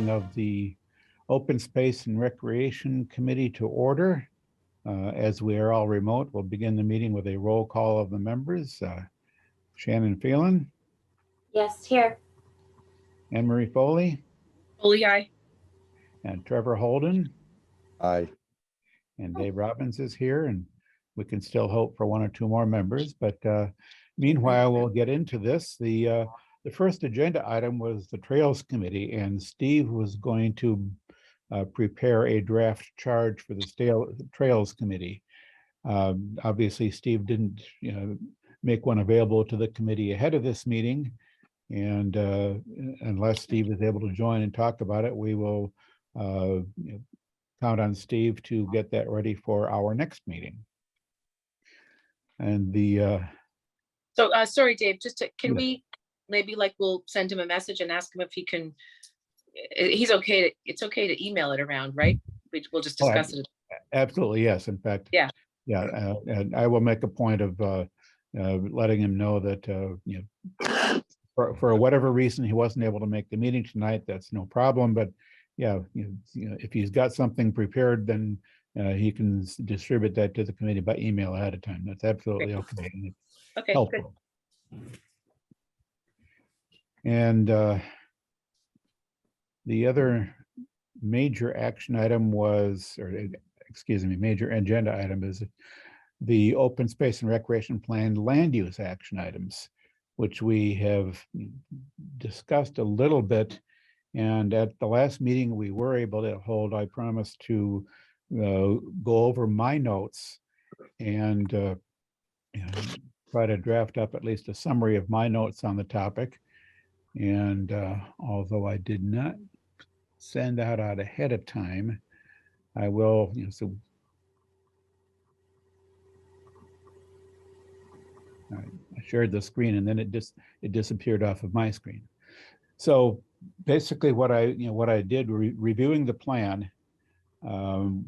of the Open Space and Recreation Committee to order. As we are all remote, we'll begin the meeting with a roll call of the members. Shannon Phelan. Yes, here. Anne Marie Foley. Foley, aye. And Trevor Holden. Aye. And Dave Robbins is here, and we can still hope for one or two more members. But meanwhile, we'll get into this. The first agenda item was the Trails Committee, and Steve was going to prepare a draft charge for the Trails Committee. Obviously, Steve didn't make one available to the committee ahead of this meeting. And unless Steve is able to join and talk about it, we will count on Steve to get that ready for our next meeting. And So sorry, Dave, can we maybe we'll send him a message and ask him if he can, it's okay to email it around, right? We'll just discuss it. Absolutely, yes. In fact, yeah, and I will make a point of letting him know that for whatever reason he wasn't able to make the meeting tonight. That's no problem. But yeah, if he's got something prepared, then he can distribute that to the committee by email ahead of time. That's absolutely okay. And it's okay, helpful. Good. And the other major action item was, or excuse me, major agenda item is the Open Space and Recreation Plan land use action items, which we have discussed a little bit. And at the last meeting we were able to hold, I promised to go over my notes and try to draft up at least a summary of my notes on the topic. And although I did not send out ahead of time, I will, so I shared the screen and then it disappeared off of my screen. So basically what I did reviewing the plan,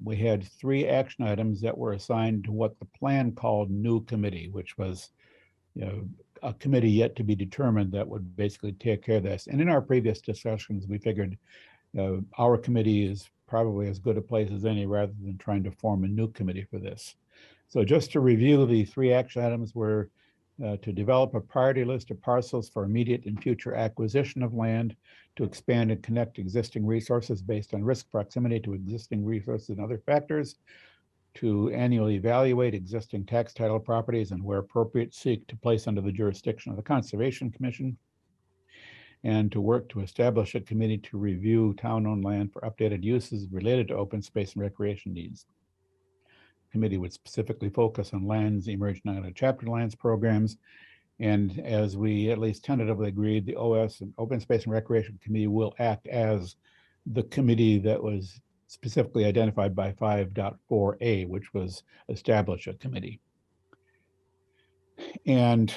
we had 3 action items that were assigned to what the plan called new committee, which was a committee yet to be determined that would basically take care of this. And in our previous discussions, we figured our committee is probably as good a place as any rather than trying to form a new committee for this. So just to review, the 3 action items were to develop a priority list of parcels for immediate and future acquisition of land, to expand and connect existing resources based on risk proximity to existing resources and other factors, to annually evaluate existing tax title properties and where appropriate seek to place under the jurisdiction of the Conservation Commission, and to work to establish a committee to review town-owned land for updated uses related to open space and recreation needs. The committee would specifically focus on lands emerging out of chapter lands programs. And as we at least tentatively agreed, the OS and Open Space and Recreation Committee will act as the committee that was specifically identified by 5.4a, which was establish a committee. And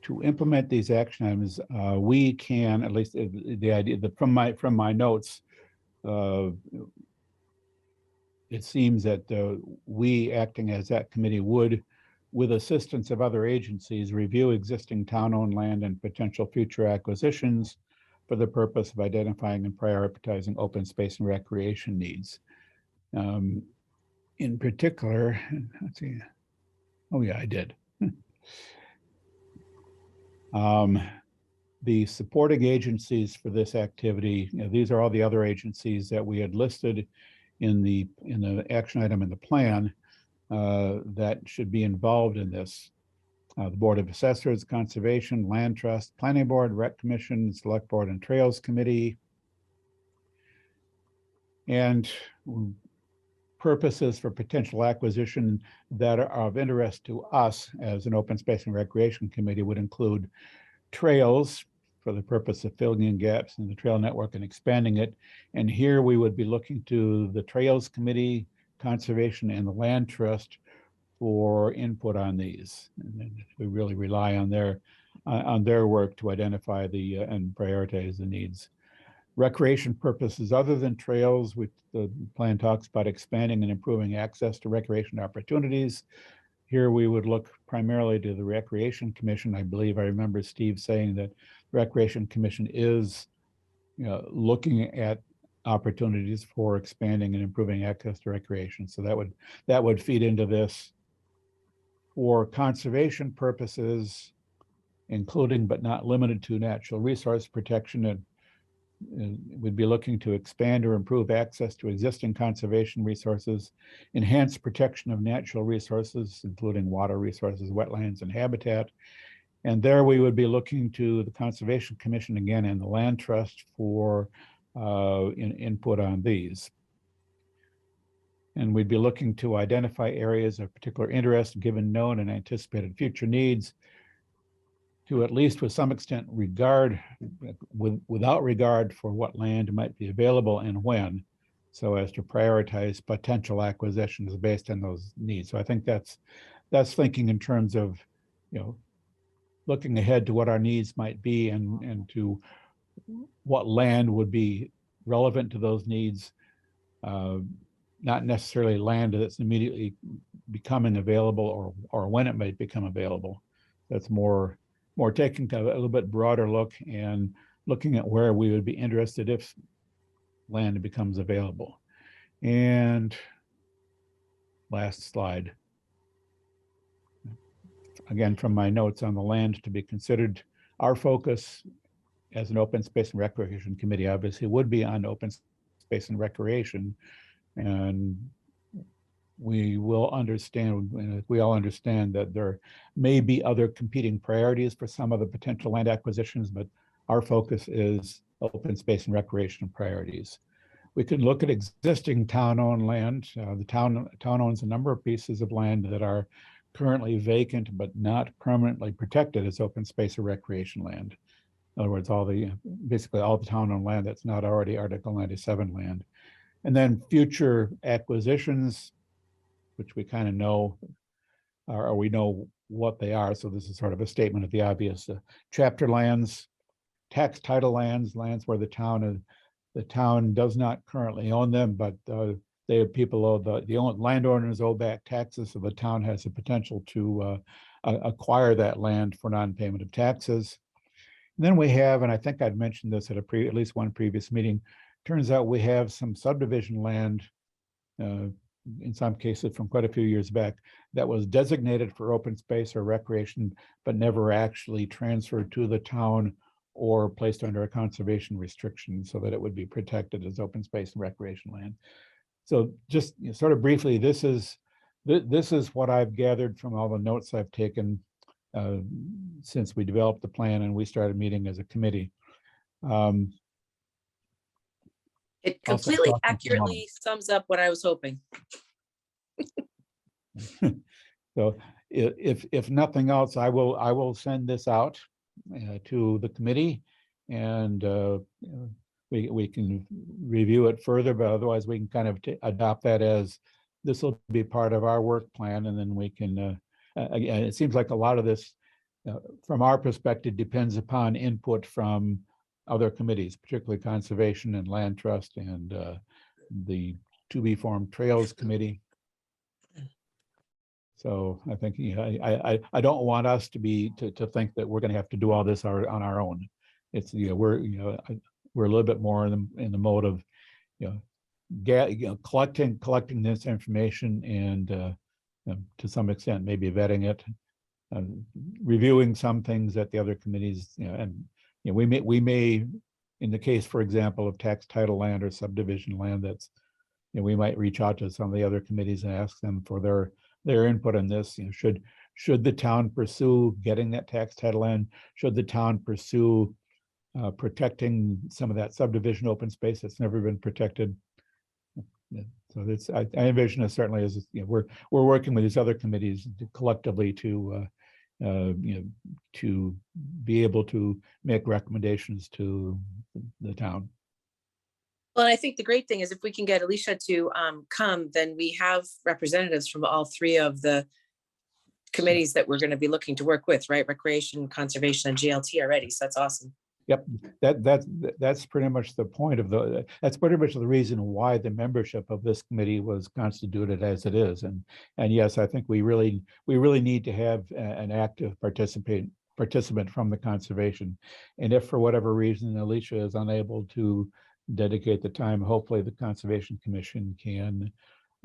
to implement these action items, we can, at least the idea that from my notes, it seems that we, acting as that committee, would, with assistance of other agencies, review existing town-owned land and potential future acquisitions for the purpose of identifying and prioritizing open space and recreation needs. In particular, let's see. Oh yeah, I did. The supporting agencies for this activity, these are all the other agencies that we had listed in the action item in the plan that should be involved in this. The Board of Assessors, Conservation, Land Trust, Planning Board, Rec Commission, Select Board and Trails Committee. And purposes for potential acquisition that are of interest to us as an Open Space and Recreation Committee would include trails for the purpose of filling in gaps in the trail network and expanding it. And here we would be looking to the Trails Committee, Conservation, and the Land Trust for input on these. And we really rely on their work to identify and prioritize the needs. Recreation purposes other than trails, which the plan talks about expanding and improving access to recreation opportunities. Here we would look primarily to the Recreation Commission. I believe I remember Steve saying that Recreation Commission is looking at opportunities for expanding and improving access to recreation. So that would feed into this. For conservation purposes, including but not limited to natural resource protection, and we'd be looking to expand or improve access to existing conservation resources, enhance protection of natural resources, including water resources, wetlands, and habitat. And there we would be looking to the Conservation Commission again and the Land Trust for input on these. And we'd be looking to identify areas of particular interest given known and anticipated future needs, to at least with some extent without regard for what land might be available and when, so as to prioritize potential acquisitions based on those needs. So I think that's thinking in terms of, looking ahead to what our needs might be and to what land would be relevant to those needs, not necessarily land that's immediately becoming available or when it might become available. That's more taking a little bit broader look and looking at where we would be interested if land becomes available. And last slide. Again, from my notes on the land to be considered, our focus as an open space and recreation committee obviously would be on open space and recreation. And we will understand, and we all understand, that there may be other competing priorities for some of the potential land acquisitions, but our focus is open space and recreation priorities. We can look at existing town-owned land. The town owns a number of pieces of land that are currently vacant but not permanently protected as open space or recreation land. In other words, basically all the town-owned land that's not already Article 97 land. And then future acquisitions, which we kind of know, or we know what they are. So this is sort of a statement of the obvious. Chapter lands, tax title lands where the town does not currently own them, but they have people the landowners owe back taxes, so the town has the potential to acquire that land for non-payment of taxes. And then we have, and I think I'd mentioned this at at least one previous meeting, turns out we have some subdivision land, in some cases from quite a few years back, that was designated for open space or recreation, but never actually transferred to the town or placed under a conservation restriction so that it would be protected as open space and recreation land. So just sort of briefly, this is what I've gathered from all the notes I've taken since we developed the plan and we started meeting as a committee. It completely accurately sums up what I was hoping. So if nothing else, I will send this out to the committee, and we can review it further, but otherwise we can kind of adopt that as this will be part of our work plan, and then we can, again, it seems like a lot of this, from our perspective, depends upon input from other committees, particularly Conservation and Land Trust and the to be formed Trails Committee. So I think I don't want us to think that we're going to have to do all this on our own. It's we're a little bit more in the mode of collecting this information and to some extent maybe vetting it, reviewing some things that the other committees and we may in the case, for example, of tax title land or subdivision land, that's we might reach out to some of the other committees and ask them for their input on this. Should the town pursue getting that tax title land? Should the town pursue protecting some of that subdivision open space that's never been protected? So it's I envision it certainly as we're working with these other committees collectively to to be able to make recommendations to the town. Well, I think the great thing is if we can get Alicia to come, then we have representatives from all three of the committees that we're going to be looking to work with, right? Recreation, Conservation, and GLT already. So that's awesome. Yep, that's pretty much the point of that's pretty much the reason why the membership of this committee was constituted as it is. And yes, I think we really need to have an active participant participant from the conservation. And if for whatever reason Alicia is unable to dedicate the time, hopefully the Conservation Commission can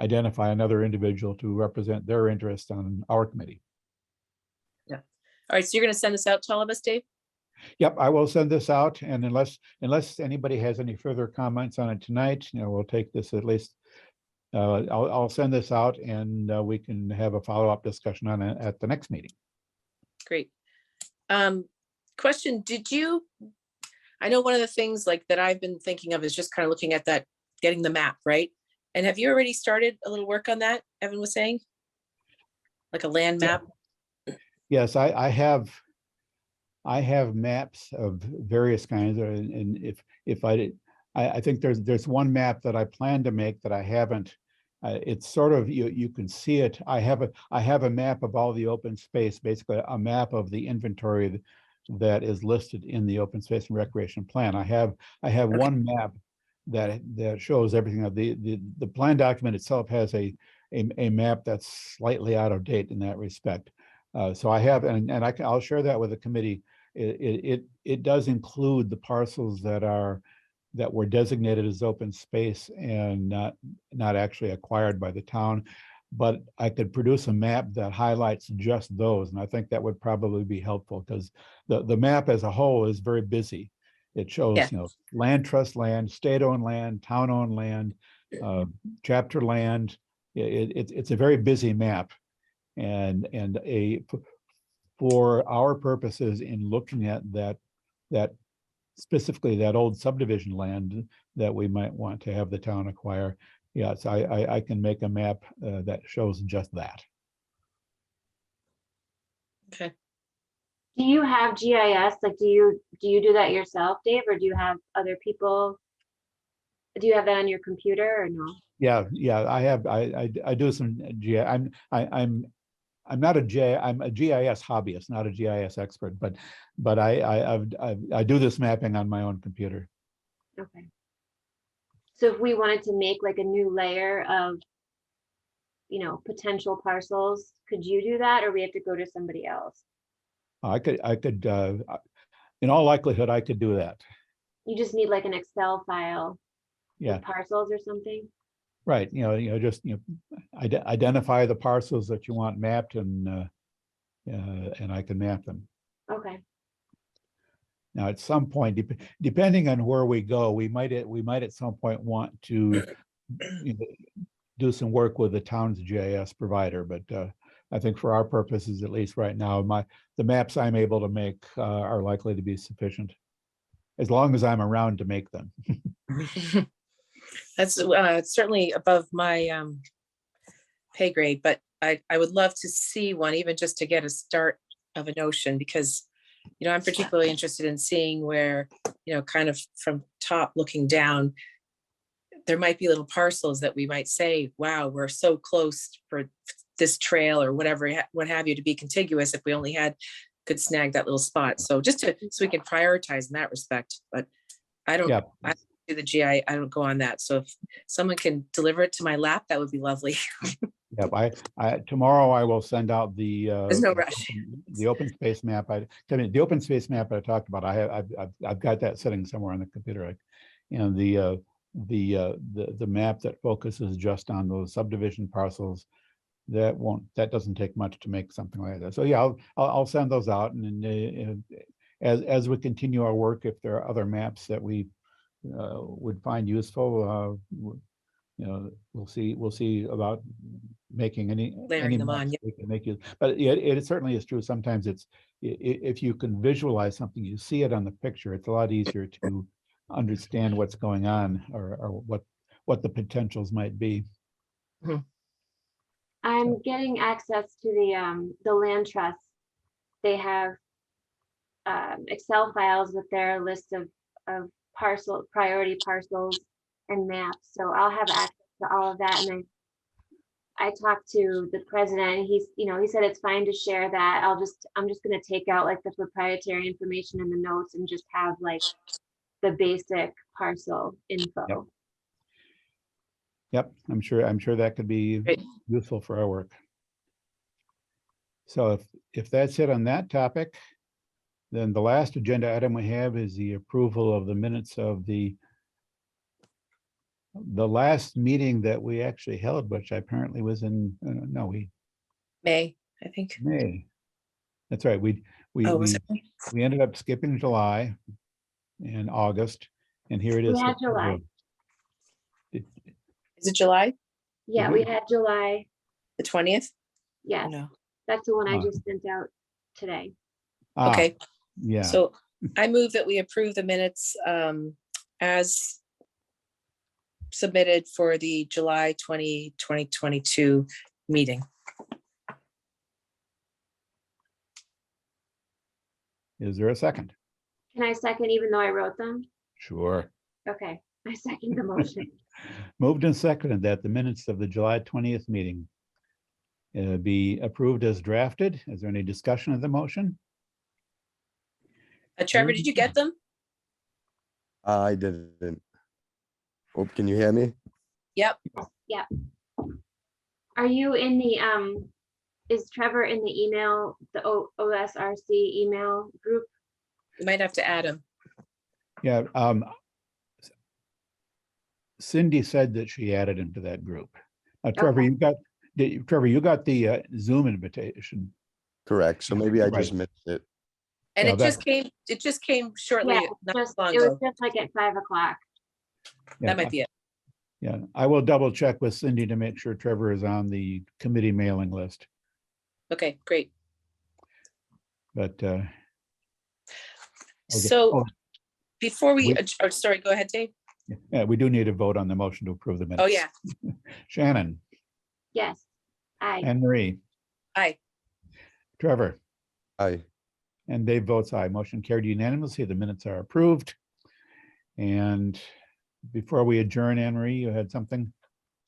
identify another individual to represent their interest on our committee. Yeah. All right, so you're going to send this out to all of us, Dave? Yep, I will send this out, and unless anybody has any further comments on it tonight, we'll take this at least. I'll send this out, and we can have a follow-up discussion on it at the next meeting. Great. Question, I know one of the things like that I've been thinking of is just kind of looking at that, getting the map, right? And have you already started a little work on that, Evan was saying? Like a land map? Yes, I have maps of various kinds, and if I think there's one map that I plan to make that I haven't. It's sort of, you can see it. I have a map of all the open space, basically a map of the inventory that is listed in the open space and recreation plan. I have Okay. one map that shows everything. The plan document itself has a map that's slightly out of date in that respect. So I have, and I'll share that with the committee. It does include the parcels that were designated as open space and not actually acquired by the town. But I could produce a map that highlights just those, and I think that would probably be helpful, because the map as a whole is very busy. It shows, Yeah. land trust land, state-owned land, town-owned land, chapter land. It's a very busy map, and for our purposes in looking at that specifically that old subdivision land that we might want to have the town acquire. Yes, I can make a map that shows just that. Okay. Do you have GIS? Like, do you do that yourself, Dave, or do you have other people? Do you have that on your computer or no? Yeah, I do some GIS. I'm not I'm a GIS hobbyist, not a GIS expert, but I do this mapping on my own computer. Okay. So if we wanted to make like a new layer of, potential parcels, could you do that, or we have to go to somebody else? I could, in all likelihood, I could do that. You just need like an Excel file Yeah, with parcels or something? right. Just identify the parcels that you want mapped, and I can map them. Okay. Now, at some point, depending on where we go, we might at some point want to do some work with the town's GIS provider. But I think for our purposes, at least right now, the maps I'm able to make are likely to be sufficient, as long as I'm around to make them. That's certainly above my pay grade, but I would love to see one, even just to get a start of a notion, because I'm particularly interested in seeing where, kind of from top looking down, there might be little parcels that we might say, wow, we're so close for this trail or whatever, what have you, to be contiguous if we only could snag that little spot. So just so we can prioritize in that respect. But I don't do the GI, I don't go on that. So if someone can deliver it to my lap, that would be lovely. Yep, tomorrow I will send out the There's no rush. The open space map. The open space map I talked about. I've got that sitting somewhere on the computer, and the map that focuses just on those subdivision parcels, that doesn't take much to make something like that. So yeah, I'll send those out, and as we continue our work, if there are other maps that we would find useful, we'll see about making any Layering them on, maps we can make it. But yeah, it certainly is true. Sometimes if you can visualize something, you see it on the picture, it's a lot easier to understand what's going on, or what the potentials might be. I'm getting access to the land trust. They have Excel files with their list of priority parcels and maps. So I'll have access to all of that. And I talked to the president. He said it's fine to share that. I'm just going to take out like the proprietary information in the notes and just have like the basic parcel info. Yep, I'm sure that could be useful for our work. So if that's it on that topic, then the last agenda item we have is the approval of the minutes of the last meeting that we actually held, which apparently was in, no, May, I think. May. That's right. We Was it May? we ended up skipping July and August, and here it is. We had September. July. Is it July, Yeah, we had July. the 20th? Yes, No. that's the one I Ah. just sent out today. Ah, Okay, yeah. so I move that we approve the minutes as submitted for the July 2022 meeting. Is there a second? Can I second even though I wrote them? Sure. Okay, I second the motion. Moved and seconded that the minutes of the July 20th meeting be approved as drafted. Is there any discussion of the motion? Trevor, did you get them? I didn't. Oh, can you hear me? Yep. Are you in the, is Trevor in the email, the OSRC email group? You might have to add them. Yeah. Cindy said that she added him to that group. Trevor, Okay. Trevor, you got the Zoom invitation. Correct. So maybe I just Right. missed it. And Yeah, it just came shortly, Yeah, not just, long it was ago. just like at 5 o'clock. Yeah, That might be it. Yeah, I will double check with Cindy to make sure Trevor is on the committee mailing list, Okay, great. but. Okay. So Oh, before we, We- or sorry, go ahead, Dave. Yeah, we do need a vote on the motion to approve the minutes. Oh, yeah. Shannon, Yes, aye. Anne Marie, Aye. Trevor, Aye. and Dave votes aye. Motion carried unanimously. The minutes are approved. And before we adjourn, Anne Marie, you had something?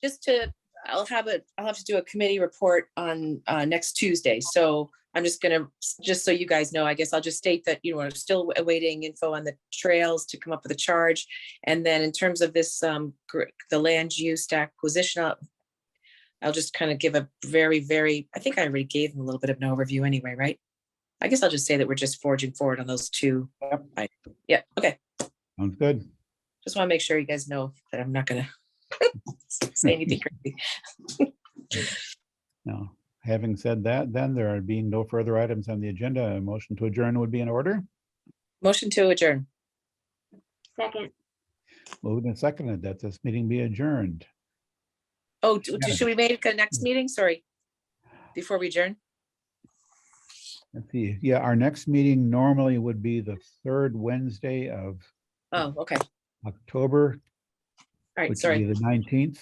Just to, I'll have to do a committee report on next Tuesday. So I'm just gonna, just so you guys know, I guess I'll just state that, we're still awaiting info on the trails to come up with a charge. And then in terms of this, the land use acquisition, I'll just kind of give a very, I think I already gave them a little bit of an overview anyway, right? I guess I'll just say that we're just forging forward on those two. Yep. Yeah, okay. Sounds good. Just want to make sure you guys know that I'm not gonna say anything crazy. Now, having said that, then there are being no further items on the agenda, a motion to adjourn would be in order. Motion to adjourn. Second, Moved and seconded that this meeting be adjourned. Oh, Yeah. should we make a next meeting? Sorry. Before we adjourn? Let's see. Yeah, our next meeting normally would be the third Wednesday of Oh, okay. All October, right, which would be sorry. the 19th.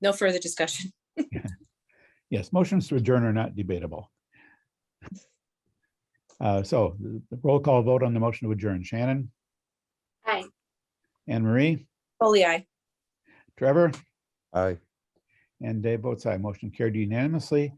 No further discussion. Yes, motions to adjourn are not debatable. So the roll call vote on the motion to adjourn. Shannon, aye. Anne Marie, Foley, aye. Trevor, Aye. and Dave votes aye. Motion carried unanimously.